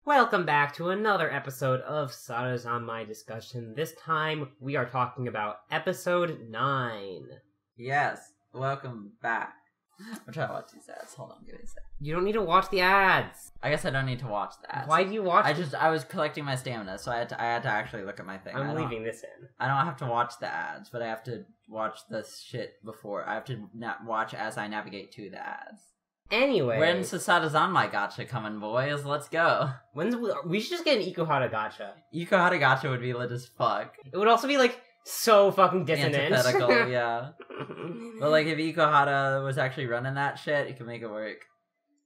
Welcome back to another episode of Sarazanmai discussion. This time we are talking about episode 9. Yes, welcome back. I'm trying to watch these ads. Hold on, give me a sec. You don't need to watch the ads. I guess I don't need to watch the ads. Why do you watch I was collecting my stamina, so I had to actually look at my thing. I'm leaving this in. I don't have to watch the ads, but I have to watch this shit before. I have to watch as I navigate to the ads. Anyway. When's the Sarazanmai gacha coming, boys? Let's go. We should just get an Ikuhara gacha. Ikuhara gacha would be lit as fuck. It would also be, like, so fucking dissonant. Antithetical, yeah. But, like, if Ikuhara was actually running that shit, it could make it work.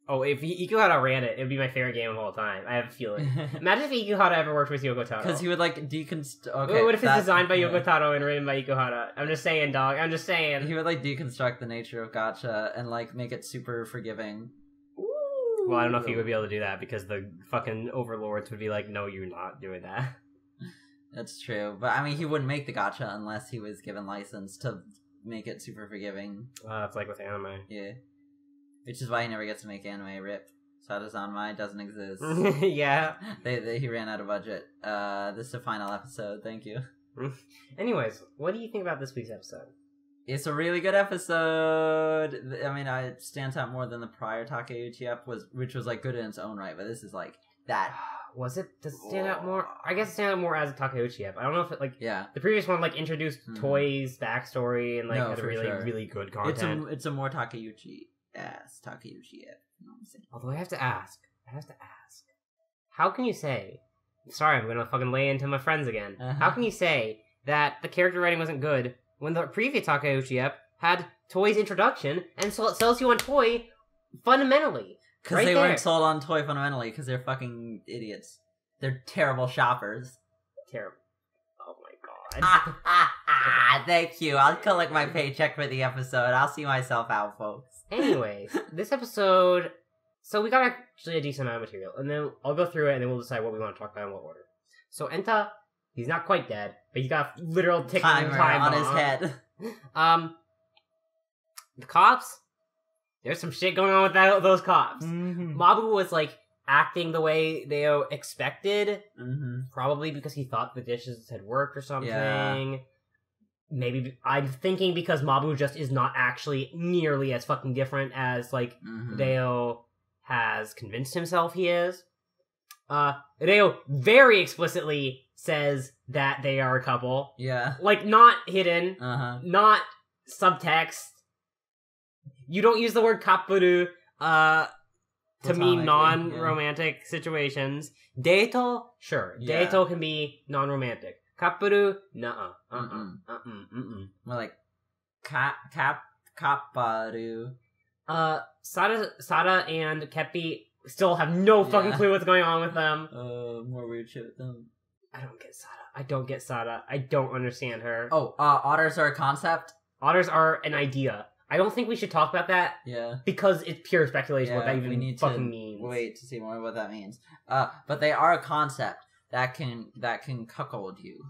Oh, if Ikuhara ran it, it would be my favorite game of all time. I have a feeling. Imagine if Ikuhara ever worked with Yoko Taro. Because he would, like, Okay, what if it's designed by Yoko Taro and written by Ikuhara? I'm just saying, dog. I'm just saying. He would, like, deconstruct the nature of gacha and, like, make it super forgiving. Ooh. Well, I don't know if he would be able to do that because the fucking overlords would be like, no, you're not doing that. That's true. But, I mean, he wouldn't make the gacha unless he was given license to make it super forgiving. It's like with anime. Yeah. Which is why he never gets to make anime. Rip. Sarazanmai doesn't exist. Yeah. He ran out of budget. This is the final episode. Thank you. Anyways, what do you think about this week's episode? It's a really good episode. I mean, it stands out more than the prior Takeuchi ep, which was, like, good in its own right, but this is, like, that. Was it? Does it stand out more? I guess it stands out more as a Takeuchi ep. I don't know if it, like... Yeah. The previous one, like, introduced Toy's backstory and, like, had a really, sure. really good content. It's a more Takeuchi-esque Takeuchi ep. You know what I'm saying? Although I have to ask. How can you say... Sorry, I'm gonna fucking lay into my friends again. How can you say that the character writing wasn't good when the previous Takeuchi ep had Toy's introduction and sells you on Toy fundamentally? Because they weren't sold on Toy fundamentally, because they're fucking idiots. They're terrible shoppers. Terrible. Oh my god. Thank you. I'll collect my paycheck for the episode. I'll see myself out, folks. Anyways, this episode... So we got actually a decent amount of material, and then I'll go through it, and then we'll decide what we want to talk about in what order. So Enta, he's not quite dead, but he's got a literal ticking time on his head. The cops, there's some shit going on with those cops. Mm-hmm. Mabu was, like, acting the way they expected, probably because he thought the dishes had worked or something. Yeah. Maybe, I'm thinking because Mabu just is not actually nearly as fucking different as, like, Hideo has convinced himself he is. Hideo very explicitly says that they are a couple. Yeah. Like, not hidden, not subtext. You don't use the word kappuru, to mean non-romantic situations. Deito, sure. Yeah. Deito can be non-romantic. Kappuru, nuh-uh. More like, kapparu. Sada and Keppi still have no fucking clue what's going on with them. More weird shit with them. I don't get Sada. I don't understand her. Oh, otters are a concept? Otters are an idea. I don't think we should talk about that. Yeah. Because it's pure speculation what that even fucking means. Wait to see more what that means. But they are a concept that can cuckold you.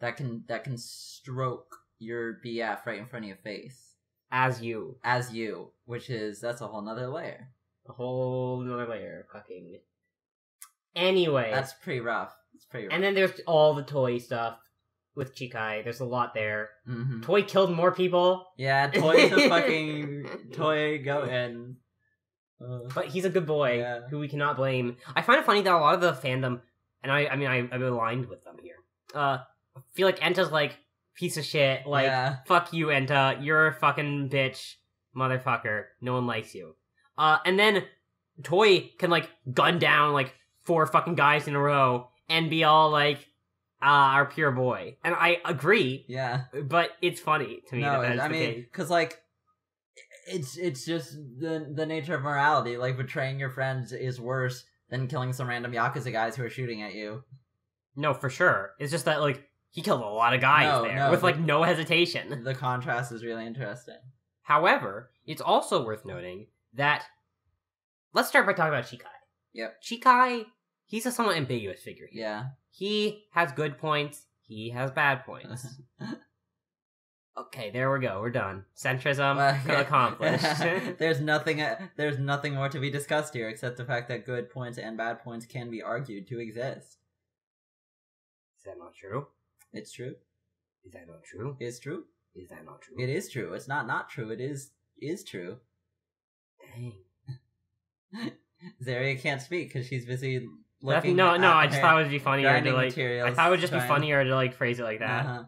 That can stroke your BF right in front of your face. As you. That's a whole nother layer. A whole nother layer of cucking. Anyway. That's pretty rough. And then there's all the Toy stuff with Chikai. There's a lot there. Mm-hmm. Toy killed more people. Yeah, Toy's a fucking Toy goatin. But he's a good boy, who we cannot blame. I find it funny that a lot of the fandom, and I'm aligned with them here, I feel like Enta's like, piece of shit, like, fuck you, Enta, you're a fucking bitch, motherfucker, no one likes you. And then Toy can, like, gun down, like, 4 fucking guys in a row, and be all, like, our pure boy. And I agree. Yeah. But it's funny to me that case. Because, like, it's just the nature of morality. Like, betraying your friends is worse than killing some random Yakuza guys who are shooting at you. No, for sure. It's just that, like, he killed a lot of guys with, like, no hesitation. The contrast is really interesting. However, it's also worth noting that... Let's start by talking about Chikai. Yep. Chikai, he's a somewhat ambiguous figure here. Yeah. He has good points, he has bad points. Okay, there we go. We're done. Centrism accomplished. There's nothing more to be discussed here except the fact that good points and bad points can be argued to exist. Is that not true? It's true. Is that not true? It's true. Is that not true? It is true. It's not true. It is true. Dang. Zaria can't speak because she's busy looking. No. I just thought it would be funnier to materials. I thought it would just be funnier to phrase it like that. Uh-huh.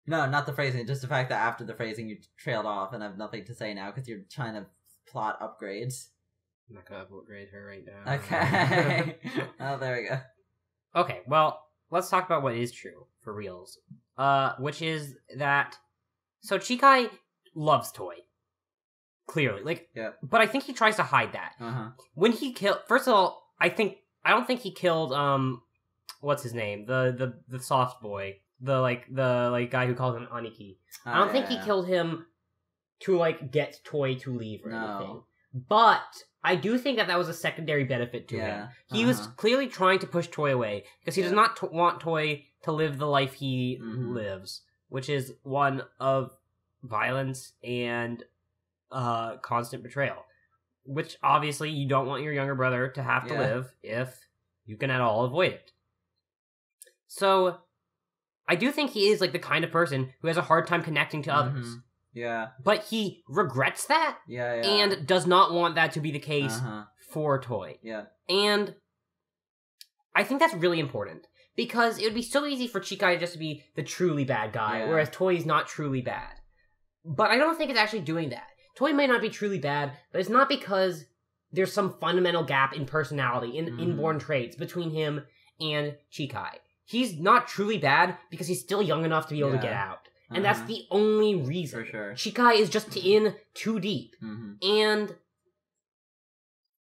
No, not the phrasing. Just the fact that after the phrasing you trailed off and have nothing to say now because you're trying to plot upgrades. I'm not gonna upgrade her right now. Okay. Oh, there we go. Okay, well, let's talk about what is true for reals. Which is that so Chikai loves Toy. Clearly. Yeah. But I think he tries to hide that. Uh-huh. When he killed first of all, I don't think he killed what's his name? The soft boy. The guy who calls him Aniki. I don't think he killed him to get Toy to leave or anything. But I do think that was a secondary benefit to him. He was clearly trying to push Toy away because he does not want Toy to live the life he lives, which is one of violence and constant betrayal. Which obviously you don't want your younger brother to have to live if you can at all avoid it. So I do think he is the kind of person who has a hard time connecting to others. Yeah. But he regrets that. Yeah. And does not want that to be the case for Toy. Yeah. And I think that's really important. Because it would be so easy for Chikai just to be the truly bad guy, whereas Toy is not truly bad. But I don't think it's actually doing that. Toy may not be truly bad, but it's not because there's some fundamental gap in personality, in inborn traits between him and Chikai. He's not truly bad because he's still young enough to be able to get out. And that's the only reason. For sure. Chikai is just in too deep. And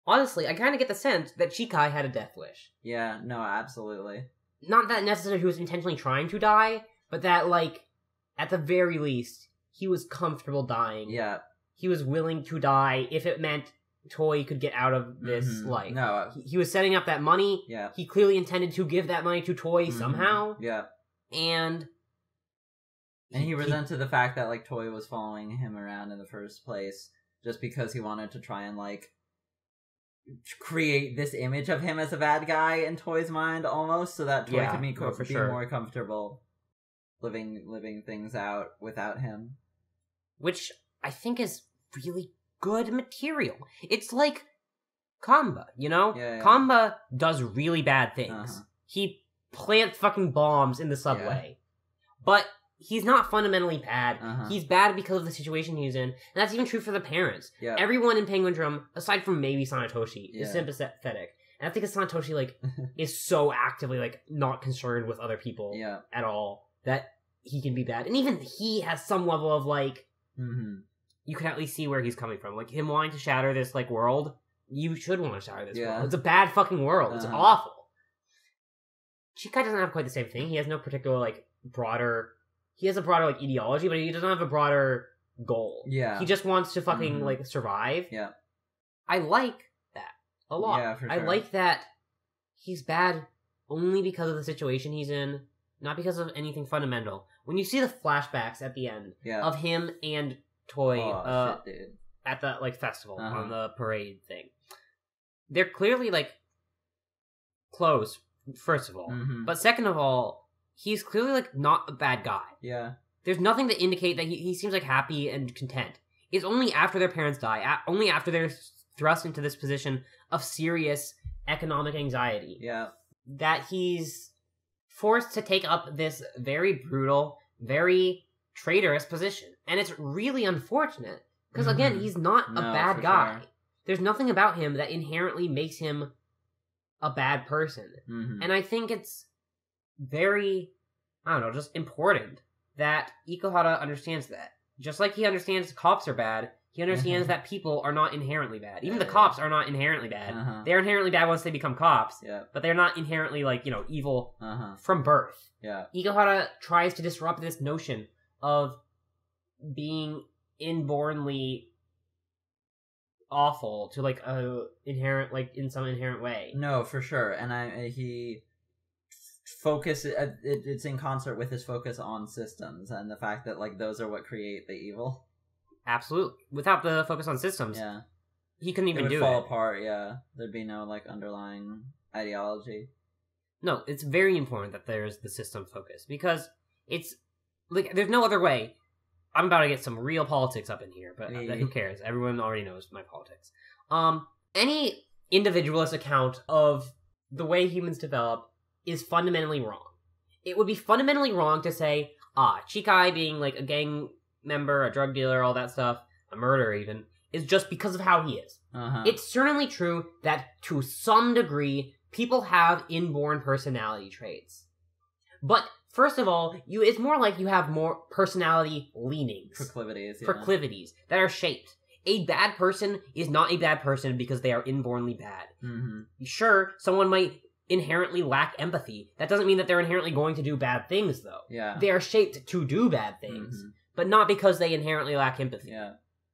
honestly, I kind of get the sense that Chikai had a death wish. Yeah, no, absolutely. Not that necessarily he was intentionally trying to die, but that, at the very least, he was comfortable dying. Yeah. He was willing to die if it meant Toy could get out of this life. No. He was setting up that money. Yeah. He clearly intended to give that money to Toy somehow. Yeah. And he resented the fact that, Toy was following him around in the first place just because he wanted to try and, create this image of him as a bad guy in Toy's mind almost so that Toy could be more comfortable living things out without him. Which I think is really good material. It's like Kamba, you know? Yeah. Kamba does really bad things. He plants fucking bombs in the subway. But he's not fundamentally bad. He's bad because of the situation he's in. And that's even true for the parents. Yeah. Everyone in Penguin Drum, aside from maybe Sanetoshi, is sympathetic. And I think Sanetoshi, is so actively, not concerned with other people at all that he can be bad. And even he has some level of, you can at least see where he's coming from. Him wanting to shatter this, world, you should want to shatter this world. It's a bad fucking world. It's awful. Chikai doesn't have quite the same thing. He has no particular, broader... He has a broader, ideology, but he doesn't have a broader goal. Yeah. He just wants to fucking, survive. Yeah. I like that a lot. Yeah, for sure. I like that he's bad only because of the situation he's in, not because of anything fundamental. When you see the flashbacks at the end of him and Toy at the, festival on the parade thing, they're clearly, close, first of all. But second of all, he's clearly, not a bad guy. Yeah. There's nothing to indicate that he seems, happy and content. It's only after their parents die, only after they're thrust into this position of serious economic anxiety. Yeah. That he's forced to take up this very brutal, very traitorous position. And it's really unfortunate. Because, again, he's not a bad guy. Sure. There's nothing about him that inherently makes him a bad person. And I think it's very, just important that Ikuhara understands that. Just like he understands cops are bad, he understands that people are not inherently bad. Even the cops are not inherently bad. They're inherently bad once they become cops, but they're not inherently, evil from birth. Yeah. Ikuhara tries to disrupt this notion of being inbornly awful to, a inherent, in some inherent way. No, for sure. And he it's in concert with his focus on systems and the fact that like those are what create the evil. Absolutely. Without the focus on systems, he couldn't even do it. It would fall apart, There'd be no like underlying ideology. No, it's very important that there's the system focus, because it's like there's no other way. I'm about to get some real politics up in here, but who cares? Everyone already knows my politics. Any individualist account of the way humans develop is fundamentally wrong. It would be fundamentally wrong to say, Chikai being like a gang member, a drug dealer, all that stuff, a murderer even, is just because of how he is. It's certainly true that to some degree, people have inborn personality traits. But first of all, it's more like you have more personality leanings. Proclivities that are shaped. A bad person is not a bad person because they are inbornly bad. Sure, someone might inherently lack empathy. That doesn't mean that they're inherently going to do bad things, though. They are shaped to do bad things, but not because they inherently lack empathy.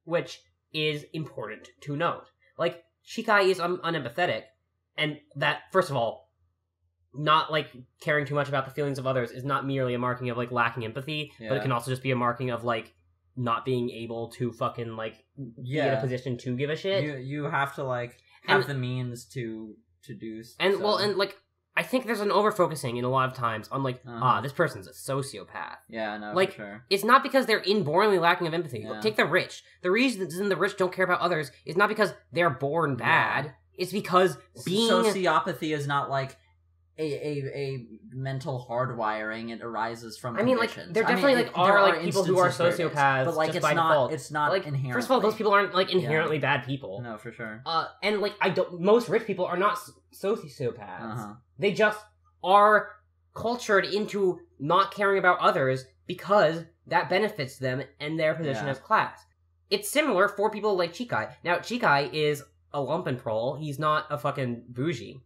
Which is important to note. Like, Chikai is unempathetic, and that, first of all, not, like, caring too much about the feelings of others is not merely a marking of, like, lacking empathy, but it can also just be a marking of, like, not being able to fucking, like, be in a position to give a shit. You have to, like, have the means to do and so. Well, and, like, I think there's an over-focusing in a lot of times on, like, this person's a sociopath. Yeah, no, like, for sure. It's not because they're inbornly lacking of empathy. Like, take the rich. The reason the rich don't care about others is not because they're born bad. It's because being... Sociopathy is not, like, a mental hardwiring. It arises from conditions. Like, there definitely are people who are sociopaths, but, like, just by default. It's not like, inherently. First of all, those people aren't, like, inherently bad people. No, for sure. And, like, most rich people are not sociopaths. They just are cultured into not caring about others because that benefits them and their position as class. It's similar for people like Chikai. Now, Chikai is a lumpenprole. He's not a fucking bougie.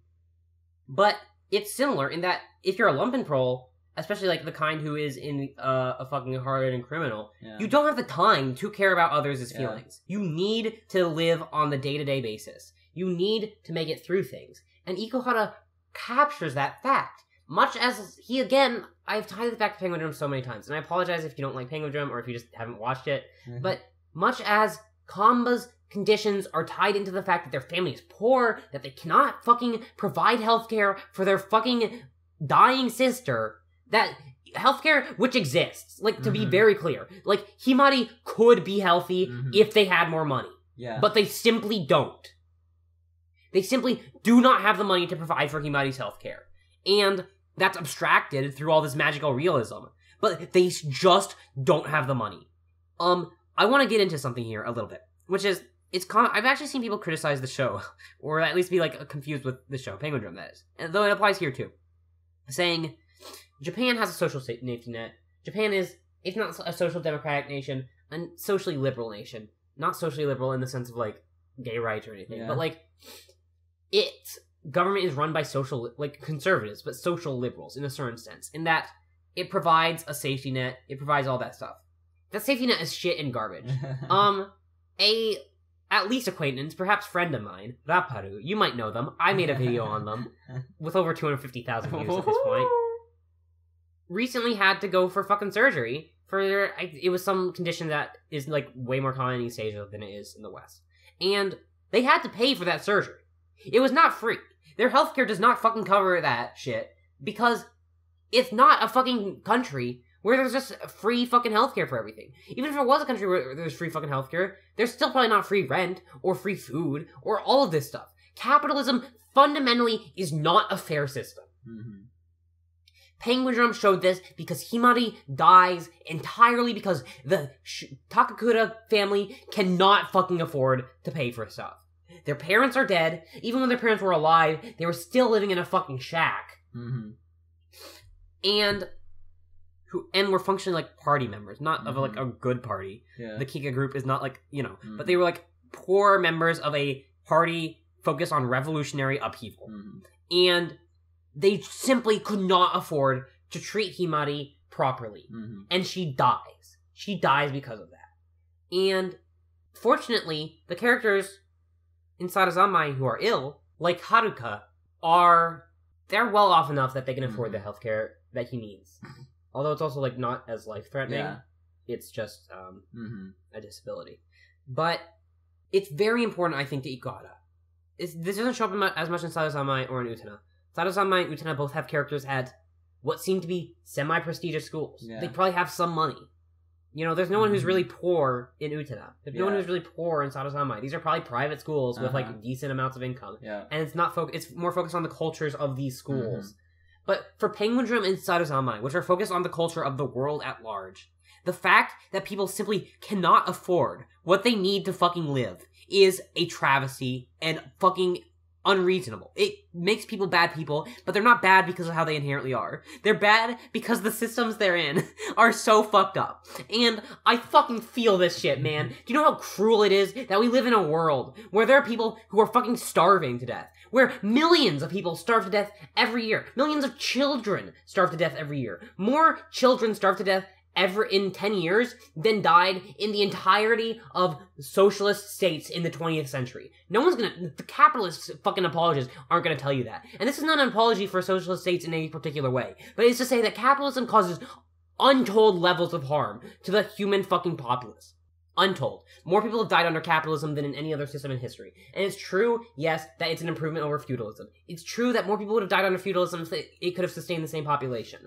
But it's similar in that if you're a lumpenprole, especially like the kind who is in a fucking hard-hitting criminal, you don't have the time to care about others' feelings. You need to live on the day-to-day basis. You need to make it through things. And Ikuhara captures that fact. Much as he, again, I've tied it back to Penguin Drum so many times, and I apologize if you don't like Penguin Drum or if you just haven't watched it, but much as Kamba's conditions are tied into the fact that their family is poor, that they cannot fucking provide healthcare for their fucking dying sister, that healthcare which exists, like, to be very clear, like, Himari could be healthy if they had more money. But they simply don't. They simply do not have the money to provide for Himari's healthcare. And that's abstracted through all this magical realism. But they just don't have the money. I want to get into something here a little bit, which is, I've actually seen people criticize the show, or at least be, like, confused with the show, Penguin Drum, that is. And though it applies here, too. Saying, Japan has a social safety net. Japan it's not a social democratic nation, a socially liberal nation. Not socially liberal in the sense of, like, gay rights or anything, but, like, its government is run by conservatives, but social liberals in a certain sense, in that it provides a safety net, it provides all that stuff. That safety net is shit and garbage. At least acquaintance, perhaps friend of mine, Raparu, you might know them, I made a video on them, with over 250,000 views at this point, recently had to go for fucking surgery, it was some condition that is, like, way more common in East Asia than it is in the West. And they had to pay for that surgery. It was not free. Their healthcare does not fucking cover that shit, because it's not a fucking country where there's just free fucking healthcare for everything. Even if it was a country where there's free fucking healthcare, there's still probably not free rent, or free food, or all of this stuff. Capitalism, fundamentally, is not a fair system. Penguin Drum showed this because Himari dies entirely because the Takakura family cannot fucking afford to pay for stuff. Their parents are dead. Even when their parents were alive, they were still living in a fucking shack. And were functioning like party members, not of like a good party. The Kika group is not like, but they were like poor members of a party focused on revolutionary upheaval. And they simply could not afford to treat Himari properly. And she dies. She dies because of that. And fortunately, the characters in Sarazanmai who are ill, like Haruka, are they're well off enough that they can afford the healthcare that he needs. Although it's also, like, not as life-threatening. Yeah. It's just a disability. But it's very important, I think, to Ikuhara. This doesn't show up as much in Sarazanmai or in Utena. Sarazanmai and Utena both have characters at what seem to be semi-prestigious schools. Yeah. They probably have some money. You know, there's no one who's really poor in Utena. There's no one who's really poor in Sarazanmai. These are probably private schools with, like, decent amounts of income. Yeah. And it's not it's more focused on the cultures of these schools. But for Penguin Drum and Sarazanmai, which are focused on the culture of the world at large, the fact that people simply cannot afford what they need to fucking live is a travesty and fucking unreasonable. It makes people bad people, but they're not bad because of how they inherently are. They're bad because the systems they're in are so fucked up. And I fucking feel this shit, man. Do you know how cruel it is that we live in a world where there are people who are fucking starving to death? Where millions of people starve to death every year. Millions of children starve to death every year. More children starve to death ever in 10 years than died in the entirety of socialist states in the 20th century. No one's the capitalist fucking apologists aren't gonna tell you that. And this is not an apology for socialist states in any particular way, but it's to say that capitalism causes untold levels of harm to the human fucking populace. Untold. More people have died under capitalism than in any other system in history. And it's true, yes, that it's an improvement over feudalism. It's true that more people would have died under feudalism if it could have sustained the same population.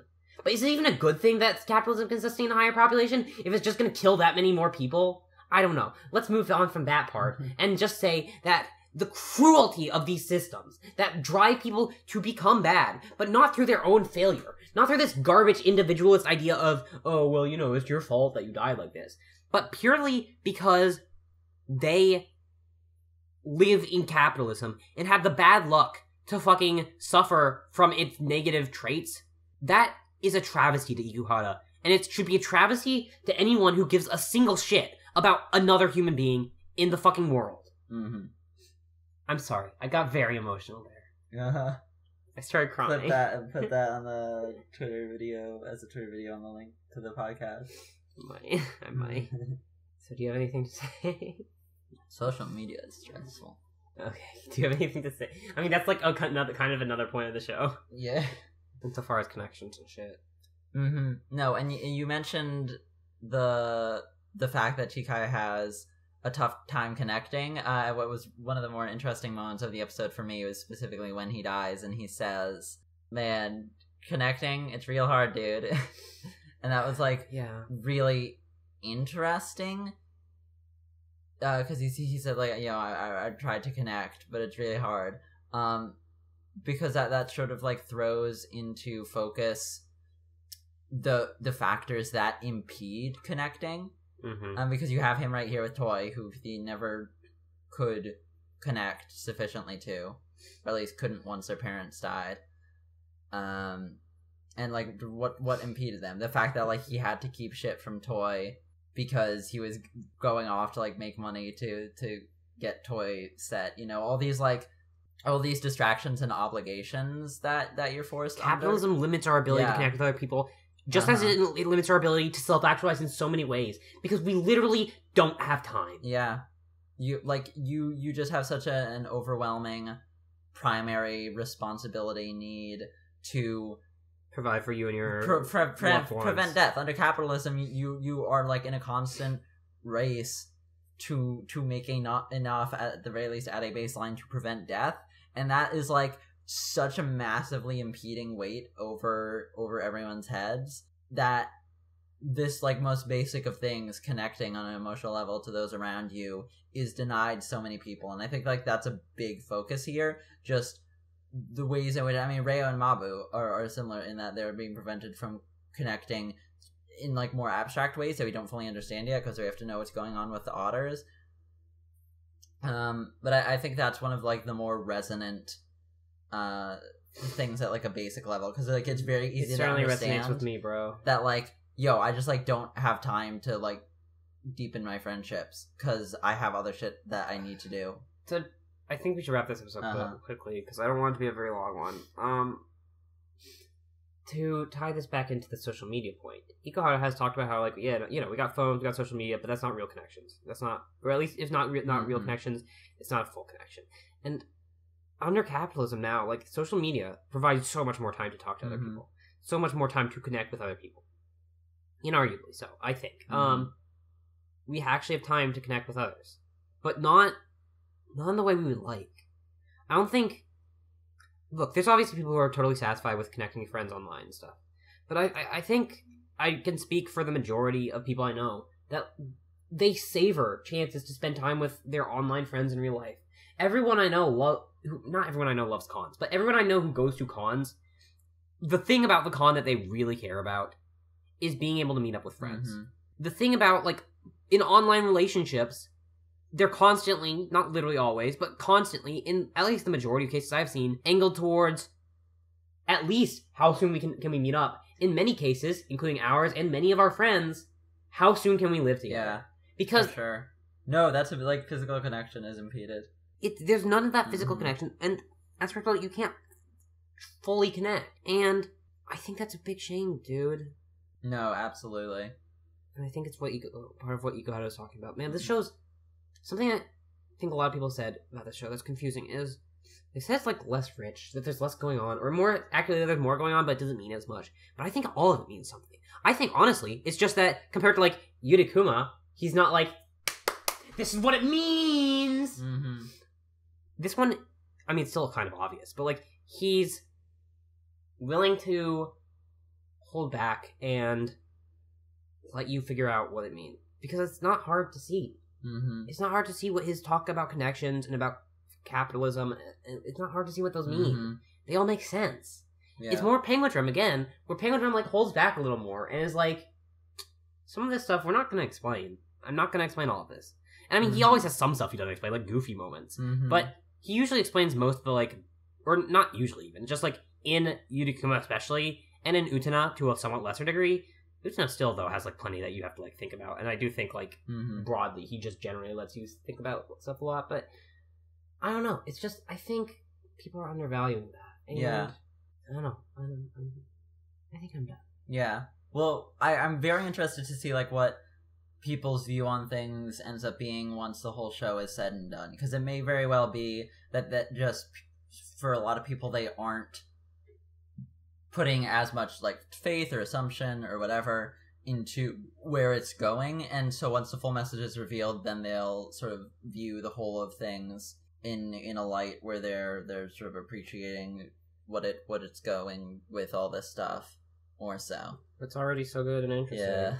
But is it even a good thing that capitalism can sustain a higher population if it's just going to kill that many more people? I don't know. Let's move on from that part and just say that the cruelty of these systems that drive people to become bad, but not through their own failure. Not through this garbage individualist idea of, oh, well, you know, it's your fault that you died like this. But purely because they live in capitalism and have the bad luck to fucking suffer from its negative traits. That is a travesty to Ikuhara, and it should be a travesty to anyone who gives a single shit about another human being in the fucking world. I'm sorry, I got very emotional there. I started crying. Put that on the Twitter video as a Twitter video on the link to the podcast. I might. So do you have anything to say? Social media is stressful. Okay, do you have anything to say? I mean, that's like another point of the show. Yeah. Insofar as connections and shit. No, and you mentioned the fact that Chikaya has a tough time connecting. What was one of the more interesting moments of the episode for me was specifically when he dies and he says, "Man, connecting, it's real hard, dude." And that was like really interesting. Because he said, like, you know, I tried to connect, but it's really hard. Because that sort of like throws into focus the factors that impede connecting. Because you have him right here with Toy, who he never could connect sufficiently to, or at least couldn't once their parents died. And like what impeded them? The fact that like he had to keep shit from Toy because he was going off to like make money to get Toy set. You know, all these distractions and obligations that you're forced Capitalism under. Limits our ability to connect with other people, just as it limits our ability to self-actualize in so many ways, because we literally don't have time. Yeah. You just have such an overwhelming primary responsibility need to provide for you and your prevent death. Under capitalism, you are like in a constant race to making not enough, at the very least at a baseline, to prevent death, and that is like such a massively impeding weight over everyone's heads that this like most basic of things, connecting on an emotional level to those around you, is denied so many people. And I think like that's a big focus here. Just the ways in which, I mean, Reo and Mabu are similar in that they're being prevented from connecting in like more abstract ways that we don't fully understand yet, because we have to know what's going on with the otters. But I think that's one of like the more resonant things at like a basic level, because like it's very easy to understand. It certainly resonates with me, bro. That like, yo, I just like don't have time to like deepen my friendships because I have other shit that I need to do. So I think we should wrap this episode quickly, because I don't want it to be a very long one. To tie this back into the social media point, Ikuhara has talked about how, like, yeah, you know, we got phones, we got social media, but that's not real connections. That's not, or at least if not real connections, it's not a full connection. And under capitalism now, like, social media provides so much more time to talk to other people. So much more time to connect with other people. Inarguably so, I think. We actually have time to connect with others. But not in the way we would like. I don't think... Look, there's obviously people who are totally satisfied with connecting with friends online and stuff. But I think I can speak for the majority of people I know that they savor chances to spend time with their online friends in real life. Everyone I know not everyone I know loves cons, but everyone I know who goes to cons, the thing about the con that they really care about is being able to meet up with friends. The thing about, like, in online relationships, they're constantly, not literally always, but constantly, in at least the majority of cases I've seen, angled towards at least how soon can we meet up. In many cases, including ours and many of our friends, how soon can we live together? Yeah, because for sure. No, that's like physical connection is impeded. There's none of that physical connection, and as a result, you can't fully connect. And I think that's a big shame, dude. No, absolutely. And I think it's part of what Ego was talking about. Man, this show's something I think a lot of people said about this show that's confusing is they said it's like less rich, that there's less going on, or more accurately, there's more going on, but it doesn't mean as much. But I think all of it means something. I think honestly, it's just that compared to like Yuri Kuma, he's not like, this is what it means. This one, I mean, it's still kind of obvious, but like he's willing to hold back and let you figure out what it means, because it's not hard to see. It's not hard to see what his talk about connections and about capitalism, it's not hard to see what those mean. They all make sense. It's more Penguin Drum again, where Penguin Drum like holds back a little more and is like, some of this stuff we're not going to explain. I'm not going to explain all of this. And I mean, he always has some stuff he doesn't explain, like goofy moments. But he usually explains most of the like, or not usually even, just like in Yuri Kuma especially, and in Utena to a somewhat lesser degree. Utena still, though, has like plenty that you have to like think about. And I do think like broadly, he just generally lets you think about stuff a lot. But I don't know. It's just, I think people are undervaluing that. And I don't know. I think I'm done. Yeah. Well, I'm very interested to see like what people's view on things ends up being once the whole show is said and done, because it may very well be that just for a lot of people they aren't putting as much like faith or assumption or whatever into where it's going, and so once the full message is revealed, then they'll sort of view the whole of things in a light where they're sort of appreciating what it's going with all this stuff more so. It's already so good and interesting. Yeah.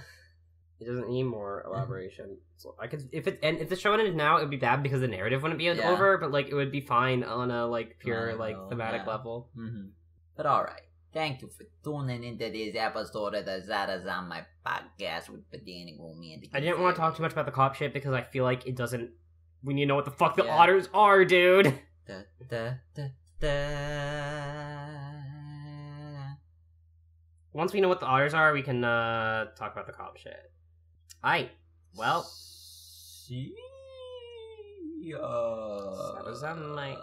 It doesn't need more elaboration. So I could, if the show ended now, it would be bad because the narrative wouldn't be over, but like it would be fine on a like pure like thematic level. But all right, thank you for tuning into this episode of the Sarazanmai podcast with Badini, Rumi, and the I didn't want to talk too much about the cop shit because I feel like it doesn't. We need to know what the fuck the otters are, dude. Once we know what the otters are, we can talk about the cop shit. Aight. Well. See ya. Sarazanmai.